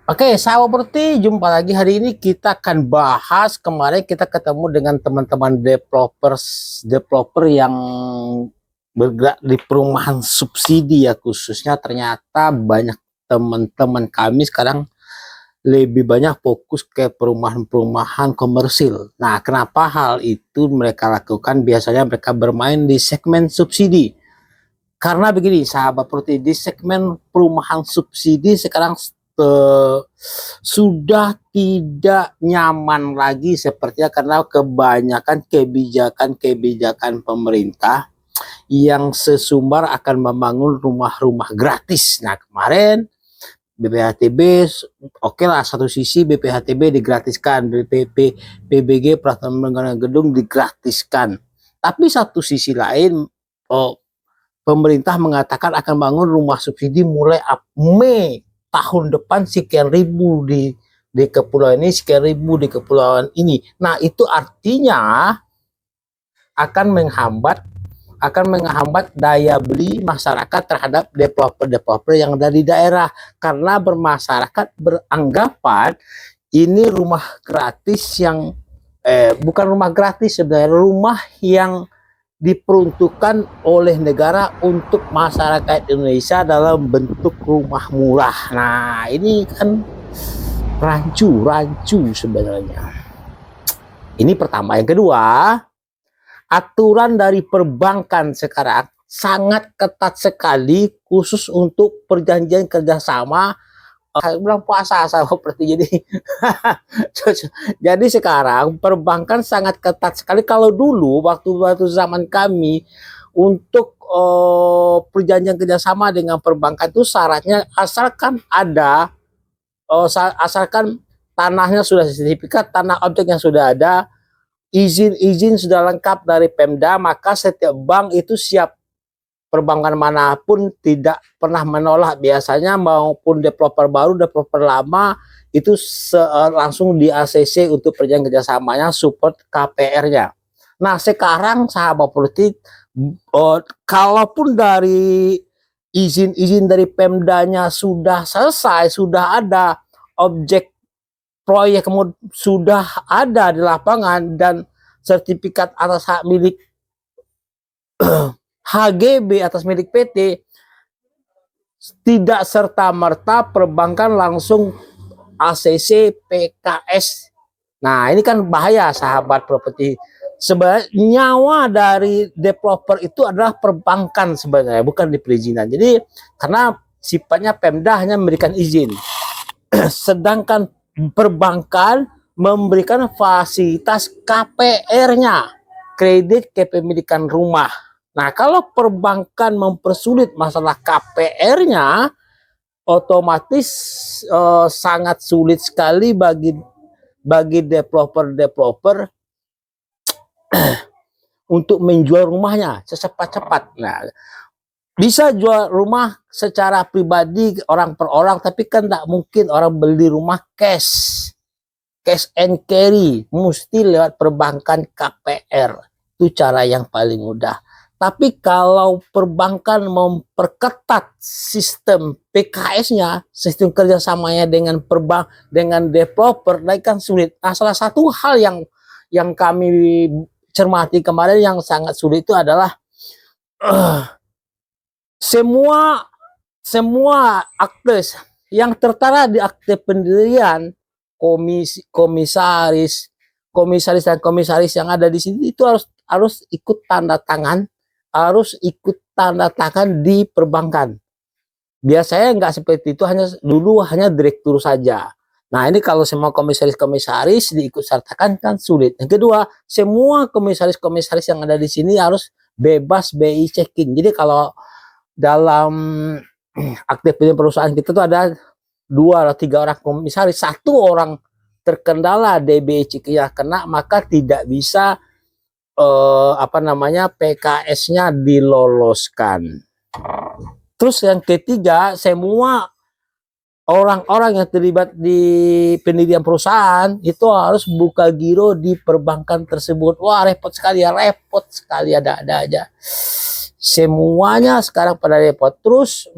Oke, sahabat properti, jumpa lagi. Hari ini kita akan bahas, kemarin kita ketemu dengan teman-teman developer yang bergerak di perumahan subsidi ya, khususnya ternyata banyak teman-teman kami sekarang lebih banyak fokus ke perumahan-perumahan komersil. Nah, kenapa hal itu mereka lakukan? Biasanya mereka bermain di segmen subsidi. Karena begini, sahabat properti, di segmen perumahan subsidi sekarang sudah tidak nyaman lagi sepertinya, karena kebanyakan kebijakan pemerintah yang sesumbar akan membangun rumah-rumah gratis. Nah, kemarin BPHTB oke lah, satu sisi BPHTB digratiskan, PBG Pembangunan Gedung digratiskan, tapi satu sisi lain pemerintah mengatakan akan bangun rumah subsidi mulai Mei tahun depan, sekian ribu di kepulauan ini, sekian ribu di kepulauan ini. Nah, itu artinya akan menghambat daya beli masyarakat terhadap developer yang ada di daerah, karena bermasyarakat beranggapan ini rumah gratis yang bukan rumah gratis sebenarnya, rumah yang diperuntukkan oleh negara untuk masyarakat Indonesia dalam bentuk rumah murah. Nah, ini kan rancu sebenarnya. Ini pertama. Yang kedua, aturan dari perbankan sekarang sangat ketat sekali, khusus untuk perjanjian kerjasama. Bilang puasa seperti jadi sekarang perbankan sangat ketat sekali. Kalau dulu waktu zaman kami, untuk perjanjian kerjasama dengan perbankan itu syaratnya asalkan ada asalkan tanahnya sudah sertifikat, tanah objeknya sudah ada, izin sudah lengkap dari Pemda, maka setiap bank itu siap. Perbankan manapun tidak pernah menolak biasanya, maupun developer baru, developer lama, itu langsung di ACC untuk perjanjian kerjasamanya, support KPR-nya. Nah, sekarang sahabat politik, kalaupun dari izin Pemdanya sudah selesai, sudah ada objek proyek, sudah ada di lapangan, dan sertifikat atas hak milik HGB atas milik PT, tidak serta-merta perbankan langsung ACC PKS. Nah, ini kan bahaya sahabat properti. Sebenarnya nyawa dari developer itu adalah perbankan sebenarnya, bukan di perizinan. Jadi karena sifatnya Pemda hanya memberikan izin, sedangkan perbankan memberikan fasilitas KPR-nya, kredit kepemilikan rumah. Nah, kalau perbankan mempersulit masalah KPR-nya, otomatis sangat sulit sekali bagi developer untuk menjual rumahnya secepat-cepat. Nah, bisa jual rumah secara pribadi orang per orang, tapi kan tidak mungkin orang beli rumah cash and carry, mesti lewat perbankan KPR. Itu cara yang paling mudah. Tapi kalau perbankan memperketat sistem PKS-nya, sistem kerjasamanya dengan developer, nah kan sulit. Nah, salah satu hal yang kami cermati kemarin yang sangat sulit itu adalah semua akte yang tertera di akte pendirian, komisaris dan komisaris yang ada di sini itu harus ikut tanda tangan, di perbankan. Biasanya nggak seperti itu, dulu hanya direktur saja. Nah, ini kalau semua komisaris diikut sertakan kan sulit. Yang kedua, semua komisaris yang ada di sini harus bebas BI checking. Jadi kalau dalam aktif perusahaan kita tuh ada 2 atau 3 orang komisaris, 1 orang terkendala DBI checking-nya kena, maka tidak bisa PKS-nya diloloskan. Terus yang ketiga, semua orang-orang yang terlibat di pendirian perusahaan itu harus buka giro di perbankan tersebut. Wah, repot sekali, ada aja. Semuanya sekarang pada repot. Terus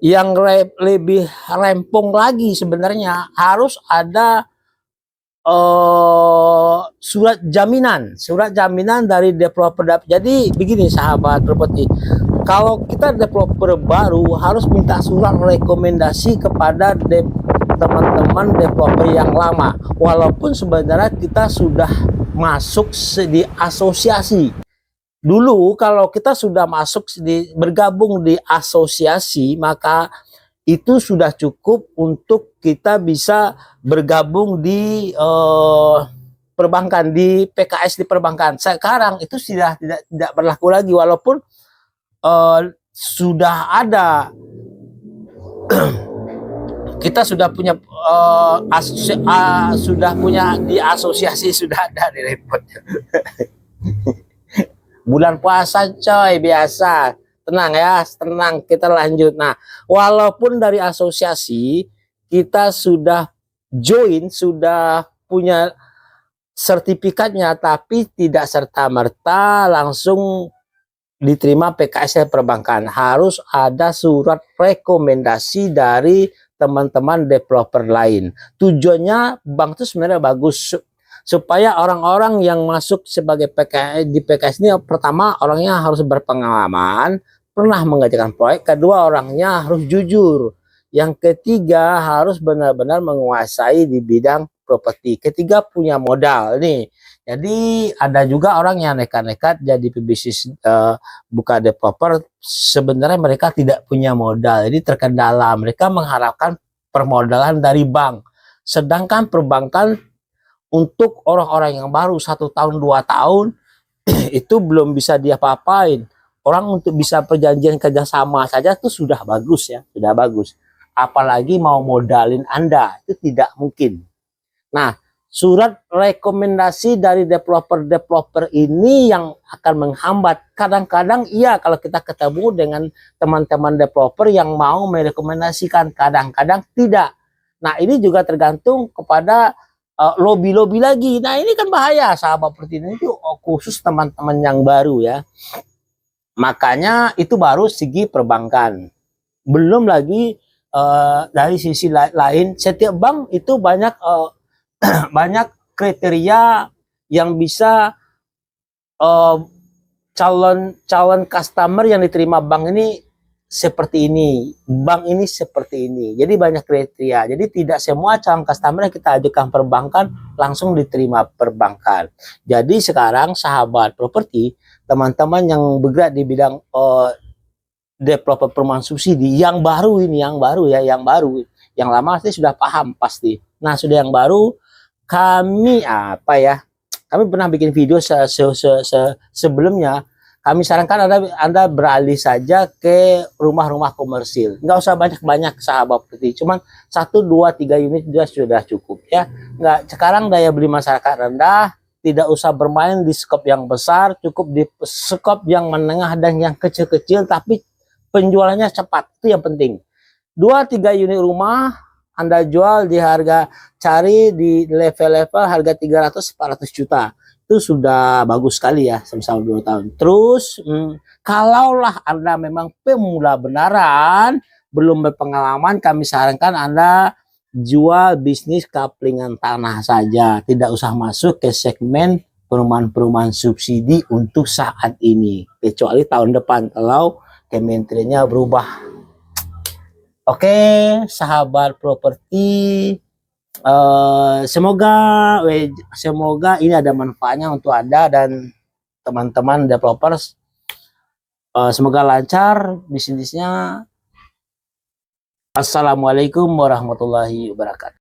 yang lebih rempong lagi sebenarnya harus ada surat jaminan dari developer. Jadi begini sahabat properti, kalau kita developer baru harus minta surat rekomendasi kepada teman-teman developer yang lama, walaupun sebenarnya kita sudah masuk di asosiasi. Dulu kalau kita sudah masuk bergabung di asosiasi, maka itu sudah cukup untuk kita bisa bergabung di perbankan, di PKS di perbankan. Sekarang itu sudah tidak berlaku lagi, walaupun sudah ada kita sudah punya sudah punya di asosiasi, sudah ada di repot. Bulan puasa coy, biasa. Tenang ya, tenang, kita lanjut. Nah, walaupun dari asosiasi kita sudah join, sudah punya sertifikatnya, tapi tidak serta-merta langsung diterima PKS perbankan. Harus ada surat rekomendasi dari teman-teman developer lain. Tujuannya bank itu sebenarnya bagus, supaya orang-orang yang masuk sebagai PKS di PKS ini, pertama orangnya harus berpengalaman, pernah mengerjakan proyek, kedua orangnya harus jujur, yang ketiga harus benar-benar menguasai di bidang properti, ketiga punya modal nih. Jadi ada juga orang yang nekat-nekat jadi pebisnis, buka developer, sebenarnya mereka tidak punya modal, jadi terkendala, mereka mengharapkan permodalan dari bank, sedangkan perbankan untuk orang-orang yang baru 1 tahun 2 tahun itu belum bisa diapa-apain. Orang untuk bisa perjanjian kerjasama saja itu sudah bagus ya, sudah bagus. Apalagi mau modalin Anda, itu tidak mungkin. Nah, surat rekomendasi dari developer-developer ini yang akan menghambat. Kadang-kadang iya, kalau kita ketemu dengan teman-teman developer yang mau merekomendasikan, kadang-kadang tidak. Nah, ini juga tergantung kepada lobby-lobby lagi. Nah, ini kan bahaya sahabat seperti ini, itu khusus teman-teman yang baru ya. Makanya itu baru segi perbankan. Belum lagi dari sisi lain, setiap bank itu banyak banyak kriteria yang bisa calon customer yang diterima bank ini seperti ini, bank ini seperti ini. Jadi banyak kriteria. Jadi tidak semua calon customer yang kita ajukan perbankan langsung diterima perbankan. Jadi sekarang sahabat properti, teman-teman yang bergerak di bidang developer perumahan subsidi yang baru ini, yang baru ya, yang baru, yang lama pasti sudah paham pasti. Nah, sudah yang baru, kami apa ya? Kami pernah bikin video sebelumnya. Kami sarankan Anda beralih saja ke rumah-rumah komersil. Nggak usah banyak-banyak sahabat seperti, cuman 1, 2, 3 unit sudah cukup ya. Nggak, sekarang daya beli masyarakat rendah, tidak usah bermain di skop yang besar, cukup di skop yang menengah dan yang kecil-kecil, tapi penjualannya cepat, itu yang penting. 2, 3 unit rumah Anda jual di harga, cari di level-level harga 300-400 juta. Itu sudah bagus sekali ya, sama-sama 2 tahun. Terus, kalaulah Anda memang pemula benaran, belum berpengalaman, kami sarankan Anda jual bisnis kaplingan tanah saja. Tidak usah masuk ke segmen perumahan-perumahan subsidi untuk saat ini. Kecuali tahun depan, kalau kementeriannya berubah. Oke, sahabat properti, semoga ini ada manfaatnya untuk Anda dan teman-teman developers. Semoga lancar bisnisnya. Assalamualaikum warahmatullahi wabarakatuh.